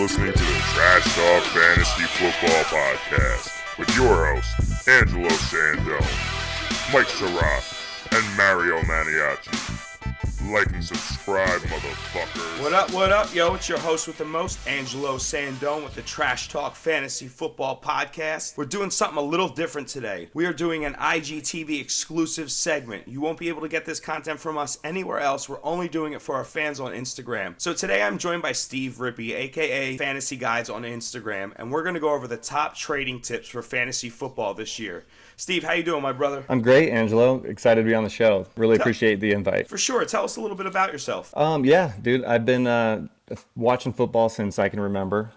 listening to the Trash Talk Fantasy Football Podcast with your hosts, Angelo Sandone, Mike Surratt, and Mario Maniaci. Like and subscribe, motherfuckers. What up, yo? It's your host with the most, Angelo Sandone, with the Trash Talk Fantasy Football Podcast. We're doing something a little different today. We are doing an IGTV exclusive segment. You won't be able to get this content from us anywhere else. We're only doing it for our fans on Instagram. So today I'm joined by Steve Rippy, aka Fantasy Guides on Instagram, and we're going to go over the top trading tips for fantasy football this year. Steve, how you doing, my brother? I'm great, Angelo. Excited to be on the show. Really appreciate the invite. For sure. Tell us a little bit about yourself. Yeah, dude. I've been watching football since I can remember.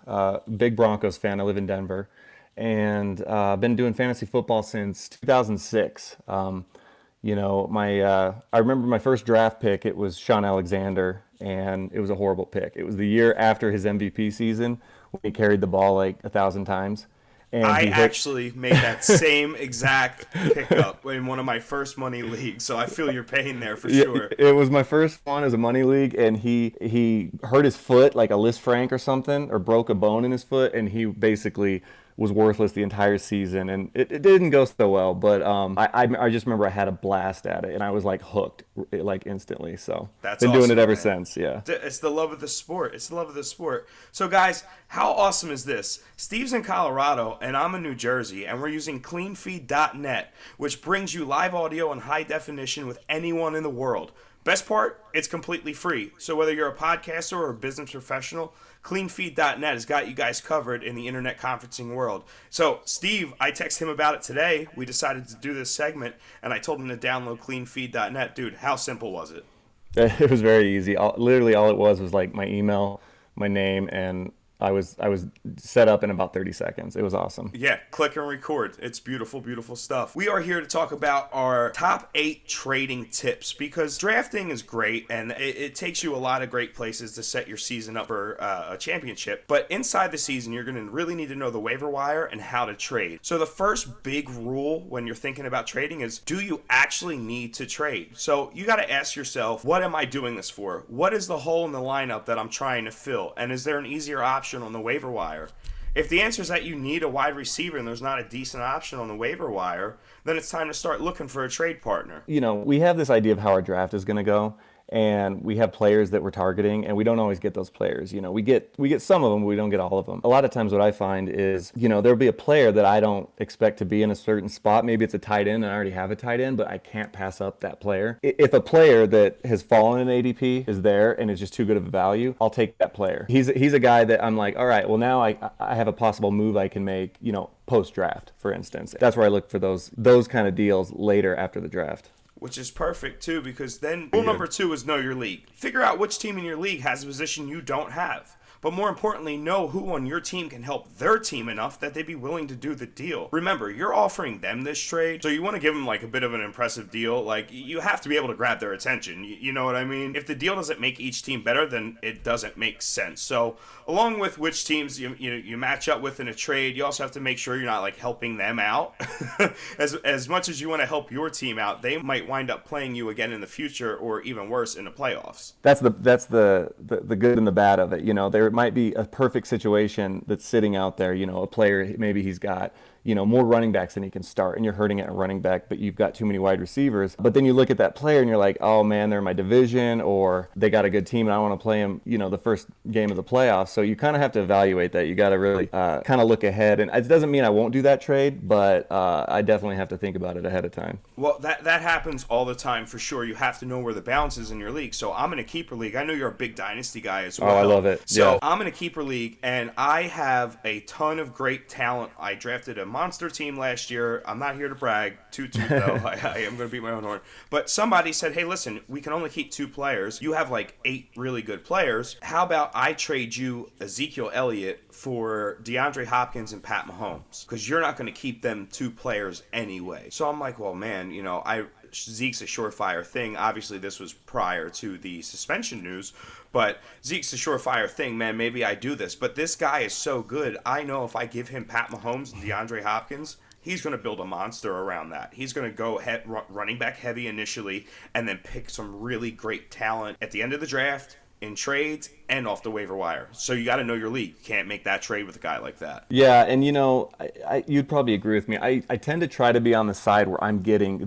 Big Broncos fan. I live in Denver. And I've been doing fantasy football since 2006. I remember my first draft pick. It was Sean Alexander, and it was a horrible pick. It was the year after his MVP season when he carried the ball like 1,000 times. And I actually made that same exact pickup in one of my first money leagues, so I feel your pain there for sure. It was my first one as a money league, and he hurt his foot, like a Liz Frank or something, or broke a bone in his foot, and he basically was worthless the entire season, and it didn't go so well, but I just remember I had a blast at it, and I was like hooked like instantly, so that's been awesome, doing it ever man. since. Yeah, it's the love of the sport. It's the love of the sport. So guys, how awesome is this? Steve's in Colorado and I'm in New Jersey, and we're using cleanfeed.net, which brings you live audio in high definition with anyone in the world. Best part, it's completely free. So whether you're a podcaster or a business professional, cleanfeed.net has got you guys covered in the internet conferencing world. So Steve, I texted him about it today. We decided to do this segment, and I told him to download cleanfeed.net. Dude, how simple was it? It was very easy. Literally all it was like my email, my name, and I was set up in about 30 seconds. It was awesome. Yeah, click and record. It's beautiful, beautiful stuff. We are here to talk about our top 8 trading tips, because drafting is great and it takes you a lot of great places to set your season up for a championship. But inside the season, you're going to really need to know the waiver wire and how to trade. So the first big rule when you're thinking about trading is, do you actually need to trade? So you got to ask yourself, what am I doing this for? What is the hole in the lineup that I'm trying to fill? And is there an easier option on the waiver wire? If the answer is that you need a wide receiver and there's not a decent option on the waiver wire, then it's time to start looking for a trade partner. We have this idea of how our draft is going to go, and we have players that we're targeting, and we don't always get those players. We get some of them, but we don't get all of them. A lot of times what I find is, there'll be a player that I don't expect to be in a certain spot. Maybe it's a tight end, and I already have a tight end, but I can't pass up that player. If a player that has fallen in ADP is there and is just too good of a value, I'll take that player. He's a guy that I'm like, all right, well now I have a possible move I can make, post-draft, for instance. That's where I look for those kind of deals later after the draft. Which is perfect, too, because then rule number 2 is know your league. Figure out which team in your league has a position you don't have. But more importantly, know who on your team can help their team enough that they'd be willing to do the deal. Remember, you're offering them this trade, so you want to give them like a bit of an impressive deal. Like, you have to be able to grab their attention. You know what I mean? If the deal doesn't make each team better, then it doesn't make sense. So along with which teams you match up with in a trade, you also have to make sure you're not like helping them out. as much as you want to help your team out, they might wind up playing you again in the future, or even worse, in the playoffs. That's the good and the bad of it. There might be a perfect situation that's sitting out there, a player, maybe he's got, more running backs than he can start, and you're hurting at a running back, but you've got too many wide receivers. But then you look at that player and you're like, oh man, they're in my division, or they got a good team and I want to play them, the first game of the playoffs. So you kind of have to evaluate that. You got to really kind of look ahead. And it doesn't mean I won't do that trade, but I definitely have to think about it ahead of time. Well, that happens all the time for sure. You have to know where the balance is in your league. So I'm in a keeper league. I know you're a big dynasty guy as well. Oh, I love it. So yeah. I'm in a keeper league, and I have a ton of great talent. I drafted a monster team last year. I'm not here to brag. Toot though. I am going to beat my own horn. But somebody said, hey, listen, we can only keep 2 players. You have like 8 really good players. How about I trade you Ezekiel Elliott for DeAndre Hopkins and Pat Mahomes? Because you're not going to keep them 2 players anyway. So I'm like, well, man, Zeke's a surefire thing. Obviously, this was prior to the suspension news, but Zeke's a surefire thing, man. Maybe I do this. But this guy is so good. I know if I give him Pat Mahomes and DeAndre Hopkins, he's going to build a monster around that. He's going to go running back heavy initially and then pick some really great talent at the end of the draft in trades and off the waiver wire. So you got to know your league. You can't make that trade with a guy like that. Yeah, and you'd probably agree with me. I tend to try to be on the side where I'm getting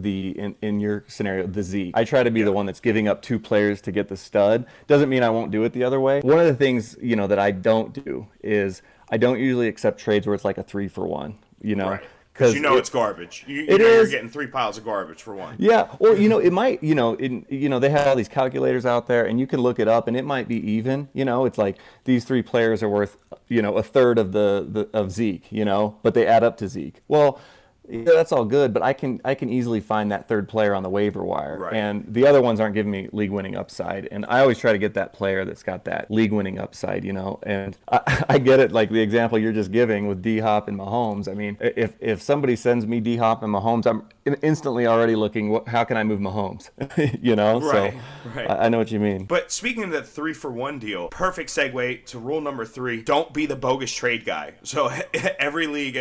in your scenario, the Zeke. I try to be the one that's giving up 2 players to get the stud. Doesn't mean I won't do it the other way. One of the things, that I don't do is I don't usually accept trades where it's like a 3-for-1, Right. Because it's garbage. You're getting 3 piles of garbage for one. Yeah, or it might, they have all these calculators out there, and you can look it up, and it might be even. It's like these 3 players are worth, a third of of Zeke, but they add up to Zeke. Well, yeah, that's all good, but I can easily find that third player on the waiver wire, right. And the other ones aren't giving me league winning upside. And I always try to get that player that's got that league winning upside, And I get it, like the example you're just giving with D-Hop and Mahomes. I mean, if somebody sends me D-Hop and Mahomes, I'm instantly already looking, how can I move Mahomes? Right, so right. I know what you mean. But speaking of that 3-for-1 deal, perfect segue to rule number 3: don't be the bogus trade guy. So every league,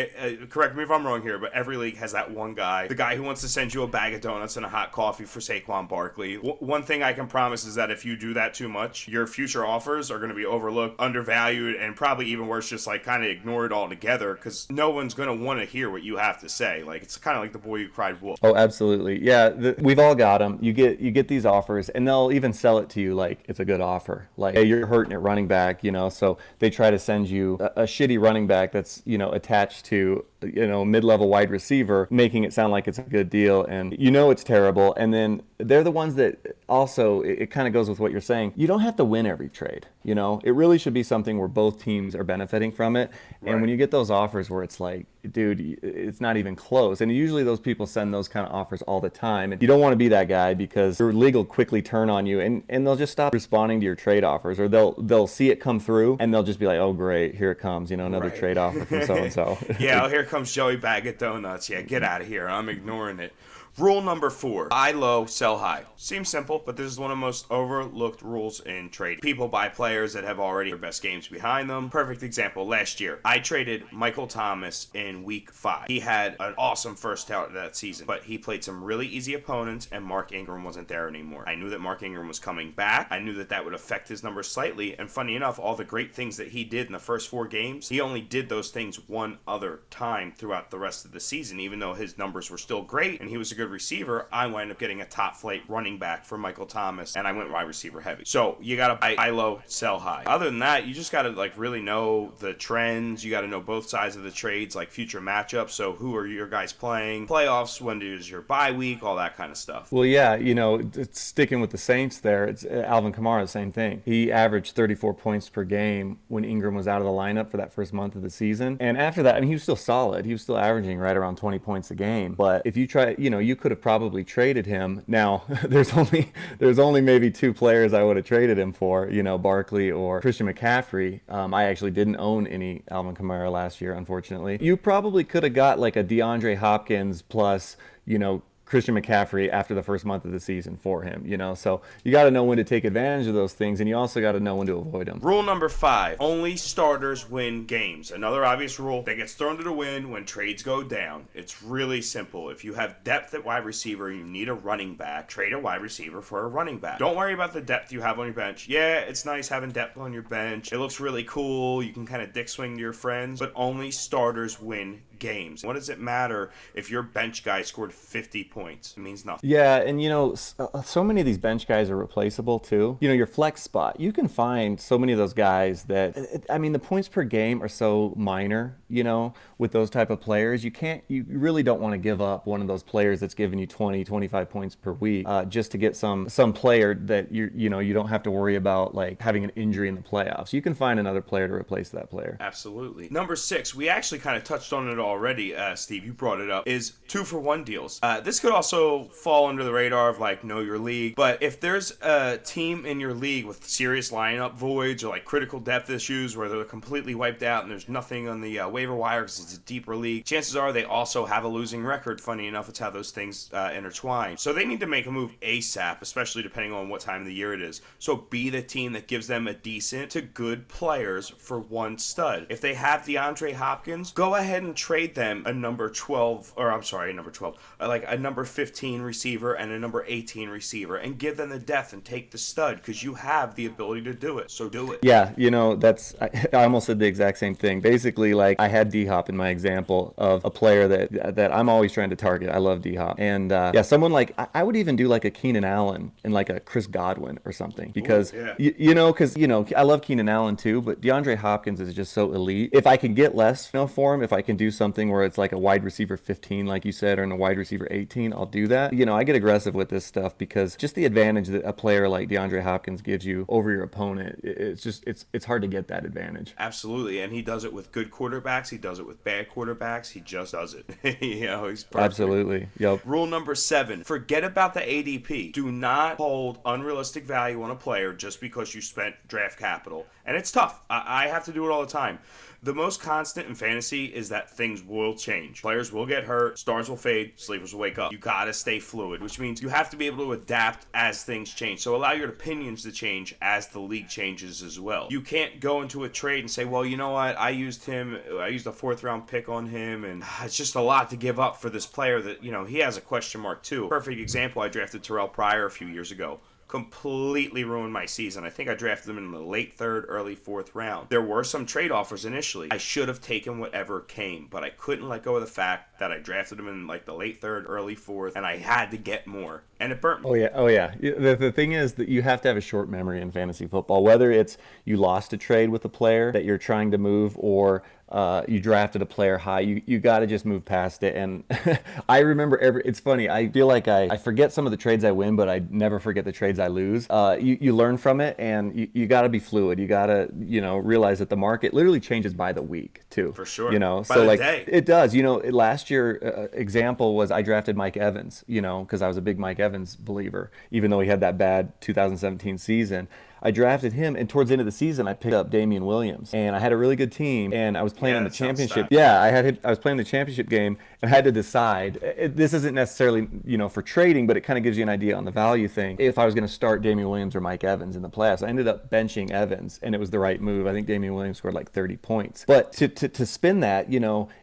correct me if I'm wrong here, but every league has that one guy, the guy who wants to send you a bag of donuts and a hot coffee for Saquon Barkley. One thing I can promise is that if you do that too much, your future offers are going to be overlooked, undervalued, and probably even worse, just like kind of ignored altogether, because no one's going to want to hear what you have to say. Like, it's kind of like the boy who cried wolf. Oh, absolutely. Yeah, we've all got them. You get these offers, and they'll even sell it to you like it's a good offer. Like, hey, you're hurting at running back, so they try to send you a shitty running back that's, attached to, mid-level wide receiver, making it sound like it's a good deal, and it's terrible. And then they're the ones that also, it kind of goes with what you're saying. You don't have to win every trade. It really should be something where both teams are benefiting from it. And Right. when you get those offers where it's like, dude, it's not even close. And usually those people send those kind of offers all the time. And you don't want to be that guy, because your league will quickly turn on you, and they'll just stop responding to your trade offers, or they'll see it come through and they'll just be like, oh great, here it comes, another Right. trade offer from so and so. Yeah, here comes Joey Bag of Donuts. Yeah, get out of here. I'm ignoring it. Rule number 4: buy low, sell high. Seems simple, but this is one of the most overlooked rules in trade. People buy players that have already their best games behind them. Perfect example, last year, I traded Michael Thomas in week 5. He had an awesome first start of that season, but he played some really easy opponents, and Mark Ingram wasn't there anymore. I knew that Mark Ingram was coming back. I knew that would affect his numbers slightly, and funny enough, all the great things that he did in the first 4 games, he only did those things one other time throughout the rest of the season. Even though his numbers were still great and he was a good receiver, I wound up getting a top flight running back for Michael Thomas, and I went wide receiver heavy. So you gotta buy low, sell high. Other than that, you just gotta really know the trends. You gotta know both sides of the trades, like future matchups. So who are your guys playing? Playoffs, when is your bye week? All that kind of stuff. Well, yeah, it's sticking with the Saints there. It's Alvin Kamara, the same thing. He averaged 34 points per game when Ingram was out of the lineup for that first month of the season. And after that, he was still solid. He was still averaging right around 20 points a game. But if you try, you could have probably traded him. Now, there's only maybe 2 players I would have traded him for, Barkley or Christian McCaffrey. I actually didn't own any Alvin Kamara last year, unfortunately. You probably could have got like a DeAndre Hopkins plus, Christian McCaffrey after the first month of the season for him, So you got to know when to take advantage of those things, and you also got to know when to avoid them. Rule number 5: only starters win games. Another obvious rule that gets thrown to the wind when trades go down. It's really simple. If you have depth at wide receiver, you need a running back, trade a wide receiver for a running back. Don't worry about the depth you have on your bench. Yeah, it's nice having depth on your bench. It looks really cool. You can kind of dick swing to your friends, but only starters win games. What does it matter if your bench guy scored 50 points? It means nothing. Yeah, and so many of these bench guys are replaceable too. Your flex spot, you can find so many of those guys that, the points per game are so minor, with those type of players. You really don't want to give up one of those players that's giving you 20, 25 points per week just to get some player that you don't have to worry about like having an injury in the playoffs. You can find another player to replace that player. Absolutely. Number 6, we actually kind of touched on it already, Steve, you brought it up, is 2-for-1 deals. This could also fall under the radar of like know your league, but if there's a team in your league with serious lineup voids or like critical depth issues where they're completely wiped out and there's nothing on the waiver waiver wire because it's a deeper league. Chances are they also have a losing record. Funny enough, it's how those things intertwine. So they need to make a move ASAP, especially depending on what time of the year it is. So be the team that gives them a decent to good players for one stud. If they have DeAndre Hopkins, go ahead and trade them a number 12, or I'm sorry, number 12, like a number 15 receiver and a number 18 receiver, and give them the depth and take the stud because you have the ability to do it. So do it. Yeah, I almost said the exact same thing. Basically, like I had D-Hop in my example of a player that I'm always trying to target. I love D-Hop. And someone like, I would even do like a Keenan Allen and like a Chris Godwin or something because, I love Keenan Allen too, but DeAndre Hopkins is just so elite. If I can get less for him, if I can do something where it's like a wide receiver 15, like you said, or a wide receiver 18, I'll do that. I get aggressive with this stuff because just the advantage that a player like DeAndre Hopkins gives you over your opponent, it's hard to get that advantage. Absolutely, and he does it with good quarterbacks. He does it with bad quarterbacks. He just does it. He's perfect. Absolutely. Yep. Rule number 7, forget about the ADP. Do not hold unrealistic value on a player just because you spent draft capital. And it's tough. I have to do it all the time. The most constant in fantasy is that things will change. Players will get hurt, stars will fade, sleepers will wake up. You gotta stay fluid, which means you have to be able to adapt as things change. So allow your opinions to change as the league changes as well. You can't go into a trade and say, well, you know what, I used a 4th round pick on him, and it's just a lot to give up for this player that, he has a question mark too. Perfect example, I drafted Terrell Pryor a few years ago. Completely ruined my season. I think I drafted him in the late 3rd, early 4th round. There were some trade offers initially. I should have taken whatever came, but I couldn't let go of the fact that I drafted him in like the late 3rd, early 4th, and I had to get more, and it burnt me. Oh yeah. The thing is that you have to have a short memory in fantasy football, whether it's you lost a trade with a player that you're trying to move or you drafted a player high. You got to just move past it. And I remember it's funny. I feel like I forget some of the trades I win, but I never forget the trades I lose. You learn from it, and you got to be fluid. You got to realize that the market literally changes by the week too. For sure. By so the like day. It does. Last year example was I drafted Mike Evans. Because I was a big Mike Evans believer, even though he had that bad 2017 season. I drafted him, and towards the end of the season, I picked up Damian Williams, and I had a really good team, and I was playing in the championship. Yeah, I was playing the championship game, and I had to decide. This isn't necessarily, for trading, but it kind of gives you an idea on the value thing. If I was going to start Damian Williams or Mike Evans in the playoffs, I ended up benching Evans, and it was the right move. I think Damian Williams scored like 30 points. But to spin that,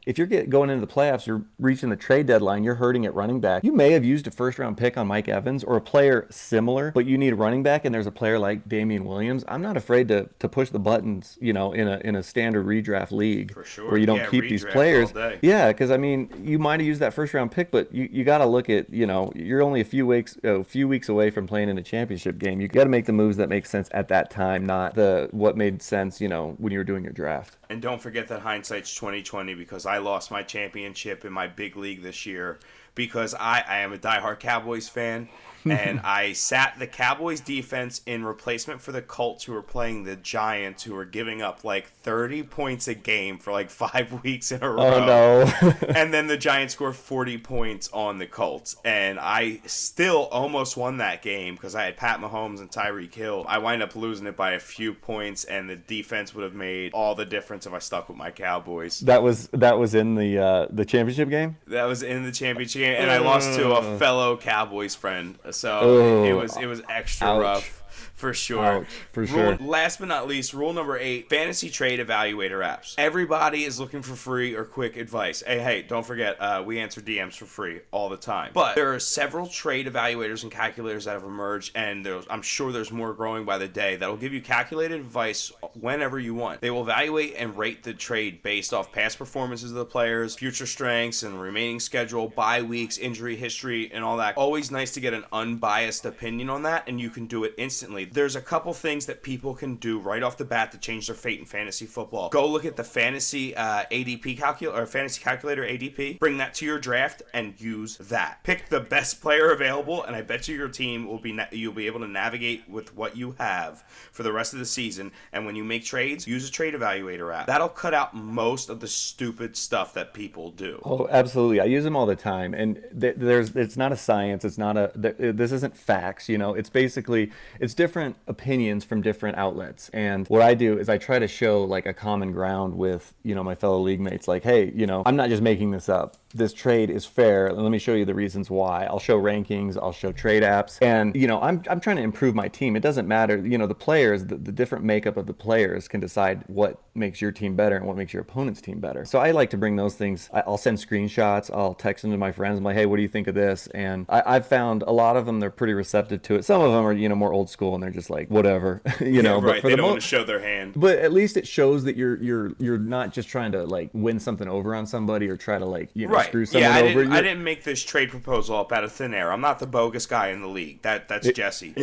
if you're going into the playoffs, you're reaching the trade deadline, you're hurting at running back. You may have used a first-round pick on Mike Evans or a player similar, but you need a running back, and there's a player like Damian Williams. I'm not afraid to push the buttons, in a standard redraft league. For sure. Where you don't keep these players. Yeah, because you might have used that first round pick, but you got to look at, you're only a few weeks away from playing in a championship game. You got to make the moves that make sense at that time, not what made sense, when you were doing your draft. And don't forget that hindsight's 2020, because I lost my championship in my big league this year because I am a diehard Cowboys fan. And I sat the Cowboys defense in replacement for the Colts, who were playing the Giants, who were giving up like 30 points a game for like 5 weeks in a row. Oh, no. And then the Giants scored 40 points on the Colts. And I still almost won that game because I had Pat Mahomes and Tyreek Hill. I wind up losing it by a few points, and the defense would have made all the difference if I stuck with my Cowboys. That was in the championship game? That was in the championship game, and I lost to a fellow Cowboys friend. So it was extra rough. For sure. Ouch, for sure. Last but not least, rule number 8, fantasy trade evaluator apps. Everybody is looking for free or quick advice. Hey, don't forget, we answer DMs for free all the time. But there are several trade evaluators and calculators that have emerged, and I'm sure there's more growing by the day that will give you calculated advice whenever you want. They will evaluate and rate the trade based off past performances of the players, future strengths and remaining schedule, bye weeks, injury history, and all that. Always nice to get an unbiased opinion on that, and you can do it instantly. There's a couple things that people can do right off the bat to change their fate in fantasy football. Go look at the fantasy ADP calculator or fantasy calculator ADP. Bring that to your draft and use that. Pick the best player available, and I bet you your team you'll be able to navigate with what you have for the rest of the season. And when you make trades, use a trade evaluator app. That'll cut out most of the stupid stuff that people do. Oh, absolutely. I use them all the time, and it's not a science. It's not this isn't facts. It's basically different opinions from different outlets. And what I do is I try to show like a common ground with, my fellow league mates. Like, hey, I'm not just making this up. This trade is fair. Let me show you the reasons why. I'll show rankings. I'll show trade apps. And, I'm trying to improve my team. It doesn't matter. The players, the different makeup of the players can decide what makes your team better and what makes your opponent's team better. So I like to bring those things. I'll send screenshots. I'll text them to my friends. I'm like, hey, what do you think of this? And I've found a lot of them, they're pretty receptive to it. Some of them are, more old school and they're just like, whatever, Yeah, But right. for They don't want to show their hand. But at least it shows that you're not just trying to like win something over on somebody or try to like, Right. screw someone I over. I didn't make this trade proposal up out of thin air. I'm not the bogus guy in the league. That's Jesse.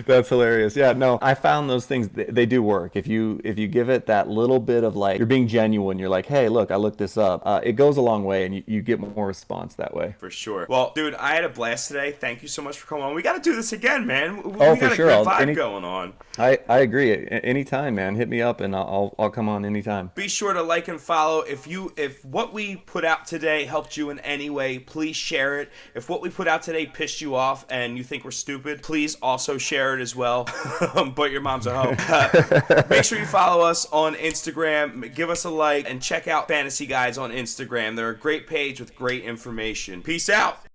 That's hilarious. Yeah, no, I found those things, they do work. If you give it that little bit of like, you're being genuine, you're like, hey, look, I looked this up. It goes a long way and you get more response that way. For sure. Well, dude, I had a blast today. Thank you so much for coming on. We got to do this again, man. We Oh, got for a sure. good vibe going on. I agree. Anytime, man. Hit me up and I'll come on anytime. Be sure to like and follow. If what we put out today helped you in any way, please share it. If what we put out today pissed you off and you think we're stupid, please also share it as well. But your mom's a hoe. Make sure you follow us on Instagram. Give us a like and check out Fantasy Guys on Instagram. They're a great page with great information. Peace out.